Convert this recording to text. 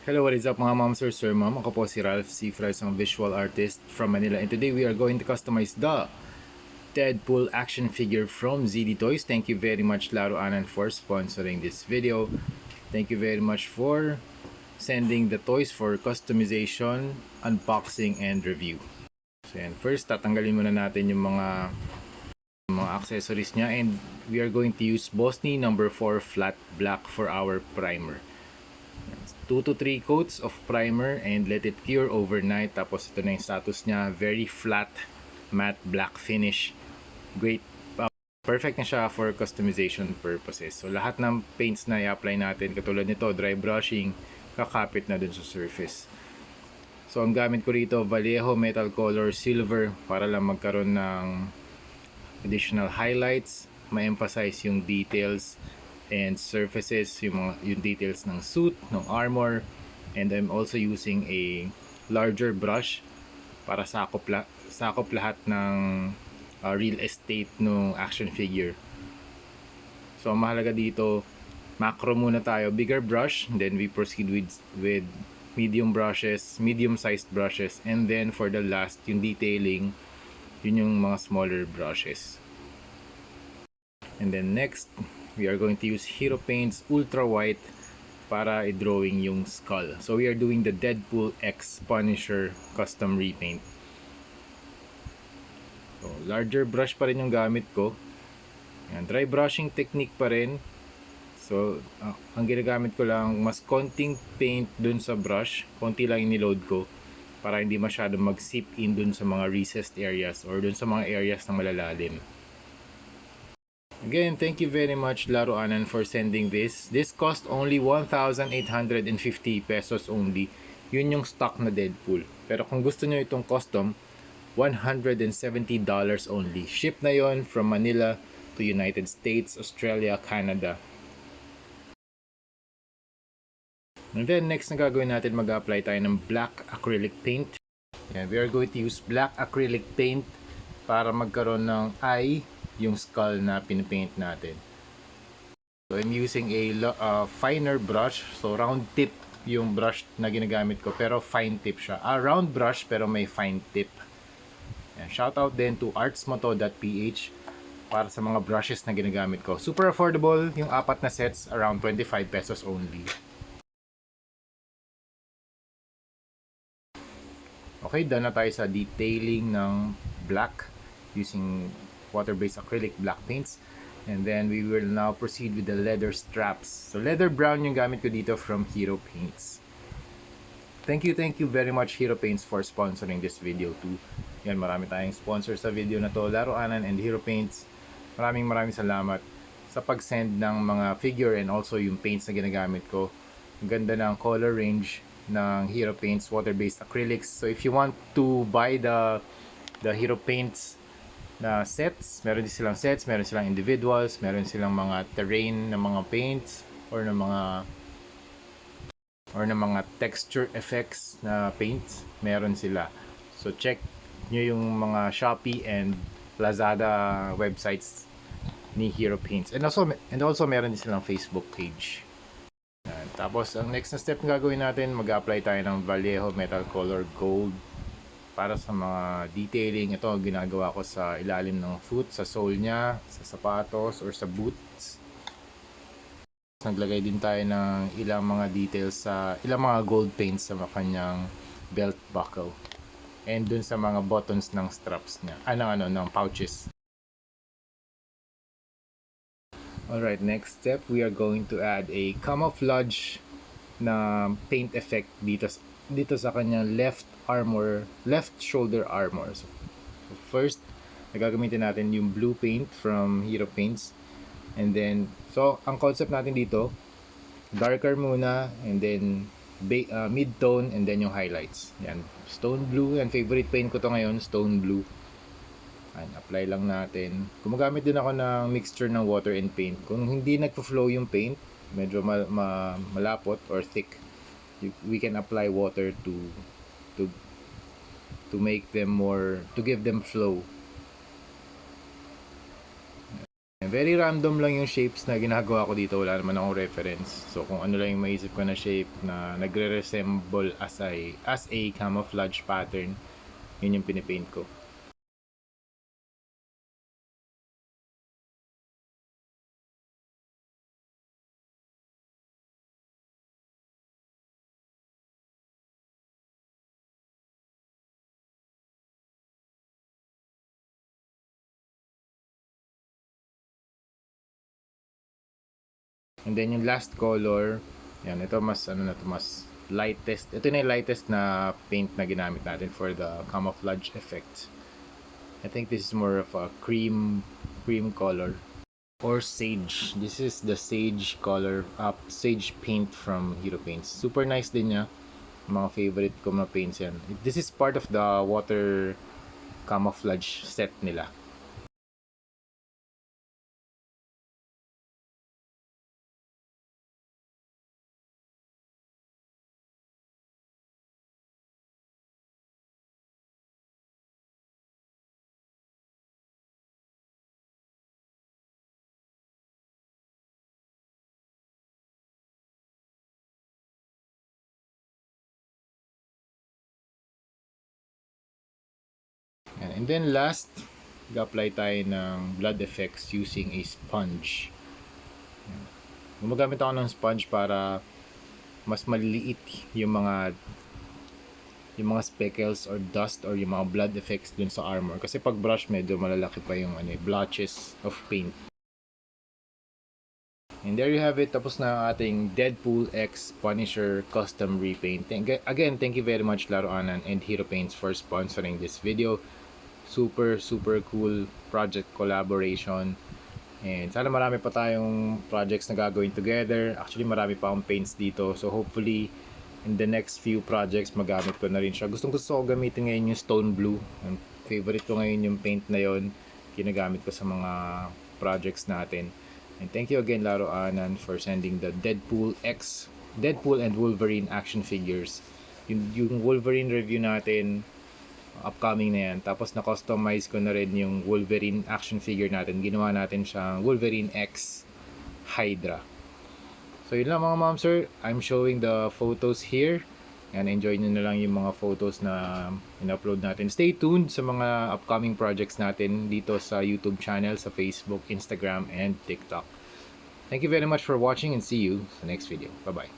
Hello, what is up mga moms or sir mom? Ako po si Ralph C. Fry, isang visual artist from Manila, and today we are going to customize the Deadpool action figure from ZD Toys. Thank you very much Laro Anan for sponsoring this video. Thank you very much for sending the toys for customization, unboxing, and review. So yan, first tatanggalin muna natin yung mga accessories niya, and we are going to use Bosny number 4 flat black for our primer. 2 to 3 coats of primer and let it cure overnight. Tapos ito na yung status niya, very flat matte black finish. Great, perfect na siya for customization purposes. So lahat ng paints na i-apply natin, katulad nito, dry brushing, kakapit na dun sa surface. So ang gamit ko rito, Vallejo Metal Color Silver, para lang magkaroon ng additional highlights, ma-emphasize yung details and surfaces, yung details ng suit, ng armor. And I'm also using a larger brush para sakop lahat ng real estate ng action figure. So ang mahalaga dito, macro muna tayo, bigger brush, then we proceed with medium brushes, medium sized brushes, and then for the last, yung detailing, yun yung mga smaller brushes. And then next, we are going to use Hero Paints Ultra White para i-drawing yung skull. So we are doing the Deadpool X Punisher custom repaint. So larger brush pa rin yung gamit ko. Yan, dry brushing technique pa rin. So ang ginagamit ko lang, mas konting paint dun sa brush, konti lang iniload ko para hindi masyadong mag-seep in dun sa mga recessed areas or dun sa mga areas na malalalim. Again, thank you very much Laro Anan for sending this. This cost only 1,850 pesos only. Yun yung stock na Deadpool. Pero kung gusto nyo itong custom, $170 only. Ship na yon from Manila to United States, Australia, Canada. And then next na gagawin natin, mag-apply tayo ng black acrylic paint. Yan, we are going to use black acrylic paint para magkaroon ng eye yung skull na pinapaint natin. So I'm using a finer brush, so round tip yung brush na ginagamit ko, pero fine tip siya. Round brush pero may fine tip. And shout out din to artsmoto.ph para sa mga brushes na ginagamit ko. Super affordable, yung 4 na sets, around 25 pesos only. Okay, done na tayo sa detailing ng black using water-based acrylic black paints. And then we will now proceed with the leather straps. So leather brown yung gamit ko dito from Hero Paints. Thank you very much Hero Paints for sponsoring this video too. Yan, marami tayong sponsor sa video na to, Laro Anan and Hero Paints. Maraming salamat sa pag-send ng mga figure and also yung paints na ginagamit ko. Ang ganda ng color range ng Hero Paints water-based acrylics. So if you want to buy the Hero Paints na sets, meron din silang sets, meron silang individuals, meron silang mga terrain na mga paints or na mga texture effects na paints, meron sila. So check nyo yung mga Shopee and Lazada websites ni Hero Paints, and also meron din silang Facebook page. Tapos ang next na step na gagawin natin, mag-apply tayo ng Vallejo Metal Color Gold para sa mga detailing. Ito ginagawa ko sa ilalim ng foot, sa sole niya, sa sapatos or sa boots. Naglagay din tayo ng ilang mga details sa ilang mga gold paints sa kanyang belt buckle and dun sa mga buttons ng straps niya, ng pouches. Alright, next step, we are going to add a camouflage na paint effect dito sa kanyang left shoulder armor. So first, gagamitin natin yung blue paint from Hero Paints. And then, so ang concept natin dito, darker muna and then mid-tone and then yung highlights. Yan, stone blue, yan favorite paint ko to ngayon, stone blue. And apply lang natin. Gumagamit din ako ng mixture ng water and paint. Kung hindi nagfo-flow yung paint, medyo malapot or thick, we can apply water to make them more, to give them flow. Very random lang yung shapes na ginagawa ko dito. Wala naman akong reference. So kung ano lang yung maisip ko na shape na nagre-resemble as a camouflage pattern, yun yung pinipaint ko. And then yung last color, yan, ito mas ano na to, mas lightest. Ito na yung lightest na paint na ginamit natin for the camouflage effect. I think this is more of a cream color or sage. This is the sage color, sage paint from Hero Paints. Super nice din niya. Mga favorite ko na paints yan. This is part of the water camouflage set nila. And then last, mag-apply tayo ng blood effects using a sponge. Gumagamit ako ng sponge para mas maliliit yung mga speckles or dust or yung mga blood effects dun sa armor. Kasi pag brush medyo malalaki pa yung blotches of paint. And there you have it. Tapos na ating Deadpool X Punisher custom repaint. Again, thank you very much Laro Anan and Hero Paints for sponsoring this video. Super cool project collaboration. And sana marami pa tayong projects na gagawin together. Actually, marami pa akong paints dito. So hopefully, in the next few projects, magamit ko na rin siya. Gustong gusto ko gamitin ngayon yung Stone Blue. Ang favorite ko ngayon yung paint na yon. Ginagamit ko sa mga projects natin. And thank you again, Laro Anan, for sending the Deadpool and Wolverine action figures. Yung Wolverine review natin, upcoming na yan. Tapos na-customize ko na rin yung Wolverine action figure natin. Ginawa natin siyang Wolverine X Hydra. So yun lang mga ma'am sir. I'm showing the photos here. And enjoy nyo na lang yung mga photos na in-upload natin. Stay tuned sa mga upcoming projects natin dito sa YouTube channel, sa Facebook, Instagram, and TikTok. Thank you very much for watching and see you sa next video. Bye-bye.